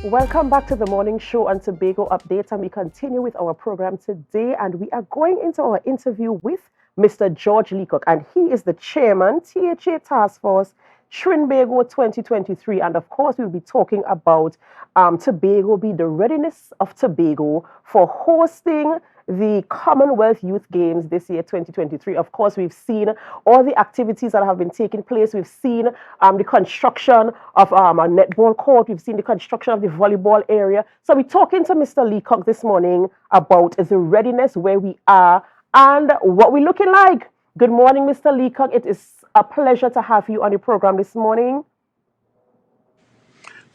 Welcome back to the morning show on Tobago Updates, and we continue with our program today. And we are going into our interview with Mr. George Leacock, and he is the chairman, THA Task Force, Trinbago 2023. And of course, we'll be talking about Tobago, be the readiness of Tobago for hosting the Commonwealth Youth Games this year, 2023. Of course, we've seen all the activities that have been taking place. We've seen the construction of a netball court. We've seen the construction of the volleyball area. So we're talking to Mr. Leacock this morning about the readiness, where we are, and what we're looking like. Good morning, Mr. Leacock. It is a pleasure to have you on the program this morning.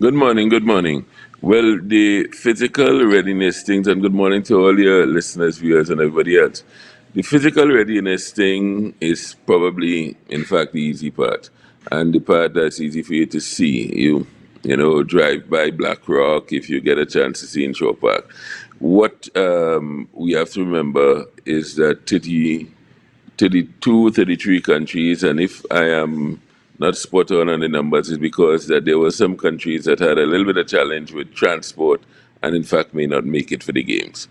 Good morning, good morning. Well, the physical readiness things, and good morning to all your listeners, viewers, and everybody else. The physical readiness thing is probably, in fact, the easy part, and the part that's easy for you to see. Drive by Black Rock if you get a chance to see in Shore Park. What we have to remember is that 32, 33 countries, and if I am not spot on the numbers, is because that there were some countries that had a little bit of challenge with transport and in fact may not make it for the games.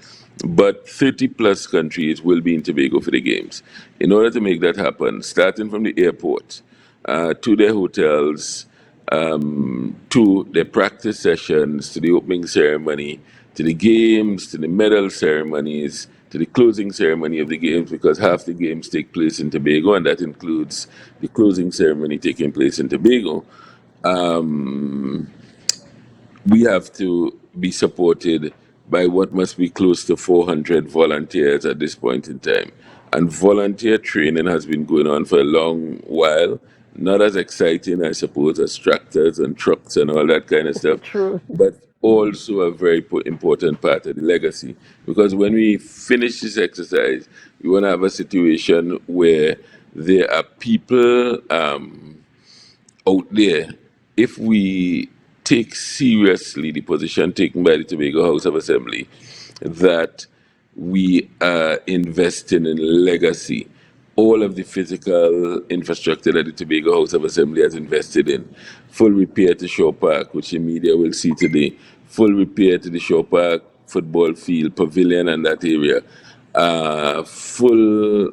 But 30 plus countries will be in Tobago for the games. In order to make that happen, starting from the airport to their hotels, to the practice sessions, to the opening ceremony, to the games, to the medal ceremonies, to the closing ceremony of the games, because half the games take place in Tobago, and that includes the closing ceremony taking place in Tobago. We have to be supported by what must be close to 400 volunteers at this point in time. And volunteer training has been going on for a long while. Not as exciting, I suppose, as tractors and trucks and all that kind of stuff, True. but also a very important part of the legacy. Because when we finish this exercise, we want to have a situation where there are people out there. If we take seriously the position taken by the Tobago House of Assembly that we are investing in legacy, all of the physical infrastructure that the Tobago House of Assembly has invested in, full repair to Shore Park, which the media will see today, full repair to the Shore Park football field, pavilion, and that area, full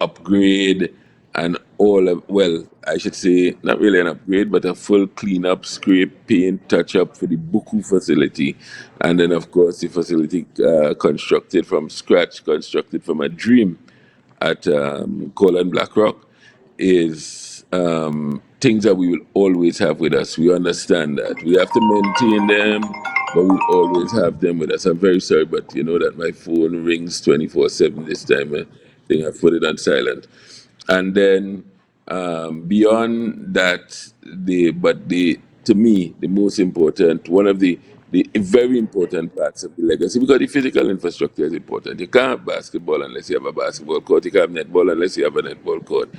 upgrade and all of, well, I should say, not really an upgrade, but a full cleanup, scrape, paint, touch up for the Buku facility. And then, of course, the facility constructed from scratch, constructed from a dream at Colin Blackrock, is things that we will always have with us. We understand that. We have to maintain them, but we always have them with us. I'm very sorry, but you know that my phone rings 24/7 this time. I think I put it on silent. And then beyond that, to me, the most important, one of the very important parts of the legacy, because the physical infrastructure is important. You can't have basketball unless you have a basketball court. You can't have netball unless you have a netball court.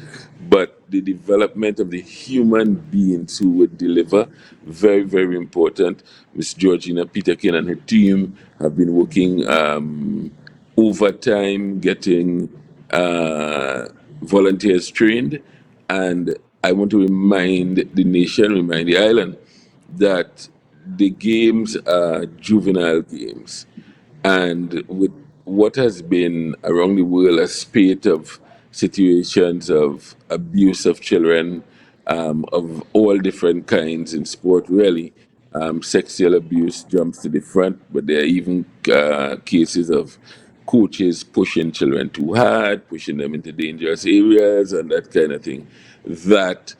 But the development of the human beings who would deliver, very, very important. Miss Georgina Peterkin and her team have been working overtime, getting volunteers trained. And I want to remind the nation, remind the island, that the games are juvenile games. And with what has been around the world a spate of situations of abuse of children, of all different kinds in sport, really, sexual abuse jumps to the front, but there are even cases of coaches pushing children too hard, pushing them into dangerous areas, and that kind of thing. That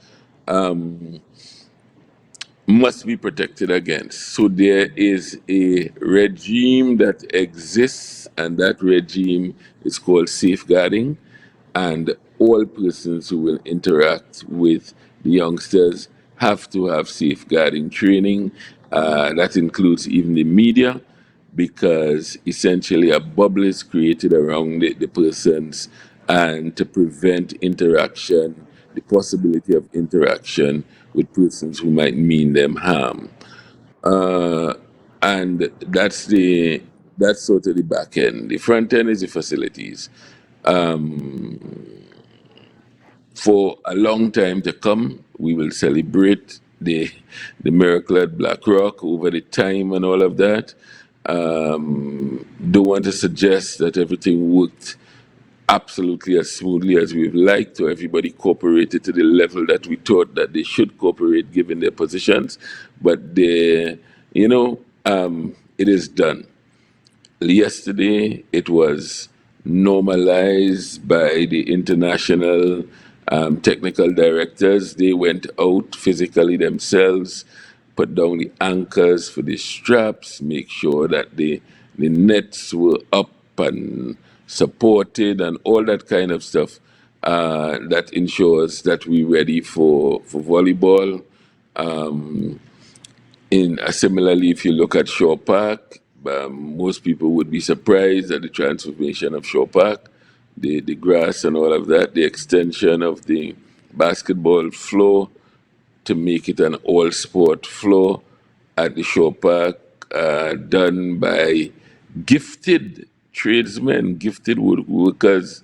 must be protected against. So there is a regime that exists, and that regime is called safeguarding. And all persons who will interact with the youngsters have to have safeguarding training. That includes even the media, because essentially a bubble is created around the persons, and to prevent interaction, the possibility of interaction with persons who might mean them harm. Uh, and that's sort of the back end. The front end is the facilities. For a long time to come, we will celebrate the the miracle at BlackRock over the time and all of that. Don't want to suggest that everything worked absolutely as smoothly as we've liked, or everybody cooperated to the level that we thought that they should cooperate given their positions. But it is done. Yesterday, it was normalized by the international technical directors. They went out physically themselves, put down the anchors for the straps, make sure that the nets were up and supported, and all that kind of stuff. That ensures that we're ready for volleyball. Similarly, if you look at Shaw Park, most people would be surprised at the transformation of Shaw Park, the grass and all of that, the extension of the basketball floor to make it an all sport floor at the Shaw Park, done by gifted tradesmen, gifted woodworkers,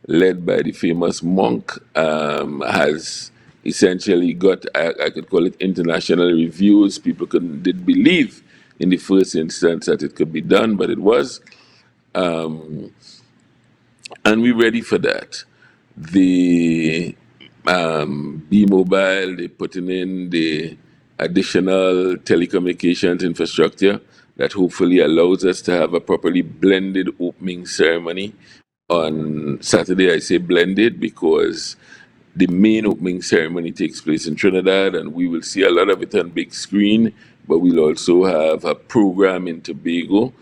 led by the famous Monk, has essentially got, I could call it international reviews. People did believe in the first instance that it could be done, but it was. And we're ready for that. The B-Mobile, they're putting in the additional telecommunications infrastructure that hopefully allows us to have a properly blended opening ceremony on Saturday. I say blended because the main opening ceremony takes place in Trinidad, and we will see a lot of it on big screen, but we'll also have a program in Tobago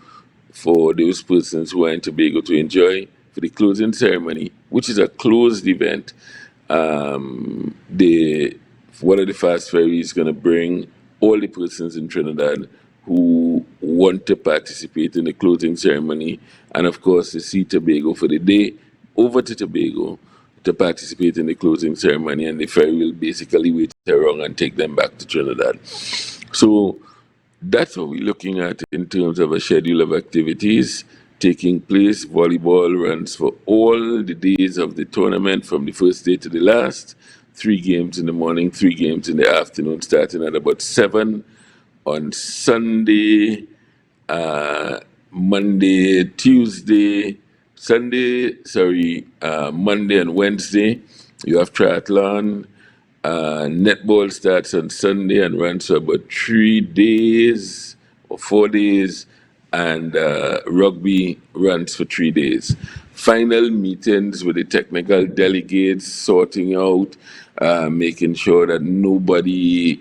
for those persons who are in Tobago to enjoy for the closing ceremony, which is a closed event. The One of the fast ferries is going to bring all the persons in Trinidad who want to participate in the closing ceremony, and of course to see Tobago for the day over to Tobago to participate in the closing ceremony, and the ferry will basically wait around and take them back to Trinidad. So that's what we're looking at in terms of a schedule of activities taking place. Volleyball runs for all the days of the tournament from the first day to the last. 3 games in the morning, 3 games in the afternoon, starting at about 7 on Sunday, Monday, Tuesday, Monday and Wednesday. You have triathlon. Netball starts on Sunday and runs for about 3 days or 4 days, and rugby runs for 3 days. Final meetings with the technical delegates, sorting out, making sure that nobody,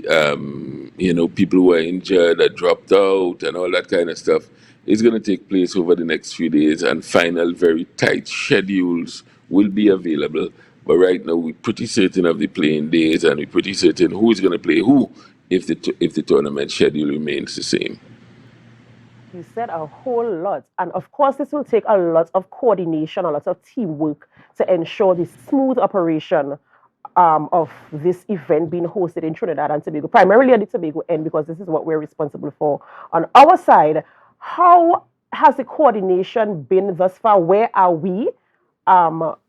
people who are injured or dropped out and all that kind of stuff is going to take place over the next few days, and final very tight schedules will be available. But right now, we're pretty certain of the playing days, and we're pretty certain who's going to play who if the tournament schedule remains the same. You said a whole lot. And of course, this will take a lot of coordination, a lot of teamwork to ensure the smooth operation of this event being hosted in Trinidad and Tobago, primarily at the Tobago end, because this is what we're responsible for. On our side, how has the coordination been thus far? Where are we?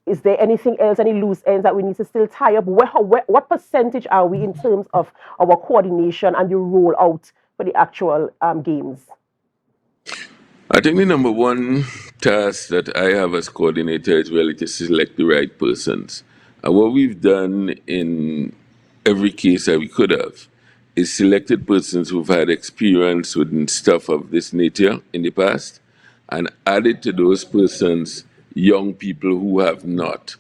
Is there anything else, any loose ends that we need to still tie up? What percentage are we in terms of our coordination and the rollout for the actual games? I think the number one task that I have as coordinator is really to select the right persons. And what we've done in every case that we could have is selected persons who've had experience with stuff of this nature in the past, and added to those persons young people who have not.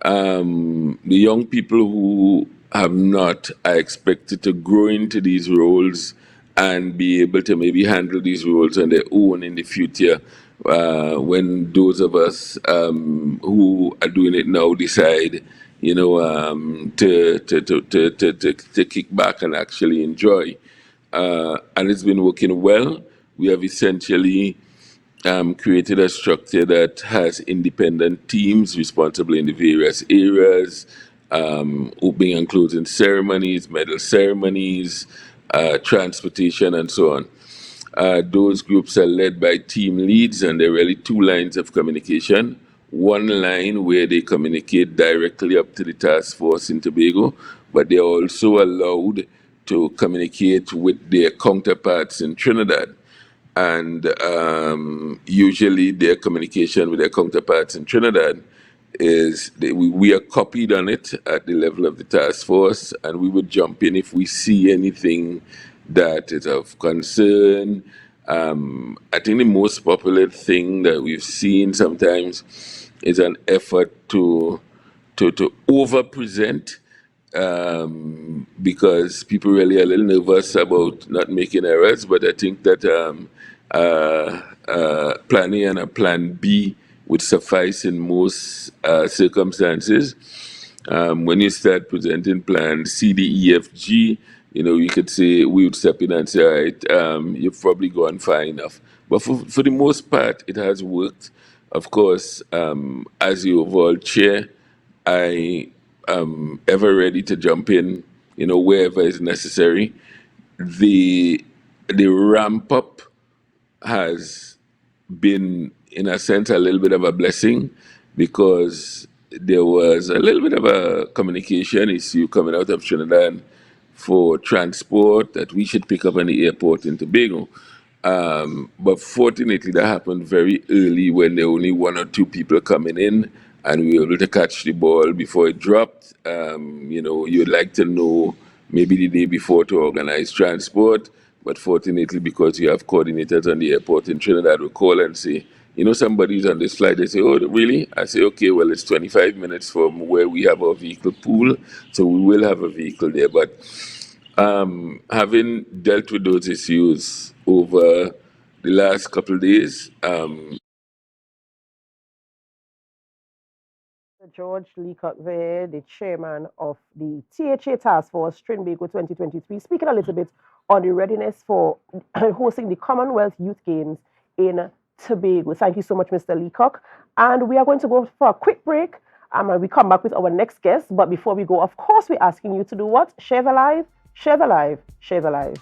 The young people who have not are expected to grow into these roles and be able to maybe handle these roles on their own in the future, when those of us who are doing it now decide, to kick back and actually enjoy. And it's been working well. We have essentially created a structure that has independent teams responsible in the various areas, opening and closing ceremonies, medal ceremonies, transportation, and so on. Those groups are led by team leads, and there are really two lines of communication. One line where they communicate directly up to the task force in Tobago, but they're also allowed to communicate with their counterparts in Trinidad. And usually their communication with their counterparts in Trinidad is we are copied on it at the level of the task force, and we would jump in if we see anything that is of concern. I think the most popular thing that we've seen sometimes is an effort to over present, because people really are a little nervous about not making errors. But I think that plan A and a plan B would suffice in most circumstances. When you start presenting plan C, D, E, F, G, you could say, we would step in and say, all right, you've probably gone far enough. But for the most part, it has worked. Of course, as the overall chair, I am ever ready to jump in, wherever is necessary. The ramp up has been, in a sense, a little bit of a blessing, because there was a little bit of a communication issue coming out of Trinidad for transport that we should pick up in the airport in Tobago. But fortunately, that happened very early when there were only one or two people coming in, and we were able to catch the ball before it dropped. You'd like to know maybe the day before to organize transport, but fortunately, because you have coordinators on the airport in Trinidad, we call and say, somebody's on this flight. They say, oh, really? I say, okay, well, it's 25 minutes from where we have our vehicle pool, so we will have a vehicle there. But having dealt with those issues over the last couple of days, George Leacock there, the chairman of the THA Task Force Trinbago 2023, speaking a little bit on the readiness for hosting the Commonwealth Youth Games in Tobago. Thank you so much, Mr. Leacock. And we are going to go for a quick break, and we come back with our next guest. But before we go, of course, we're asking you to do what? Share the live, share the live, share the live.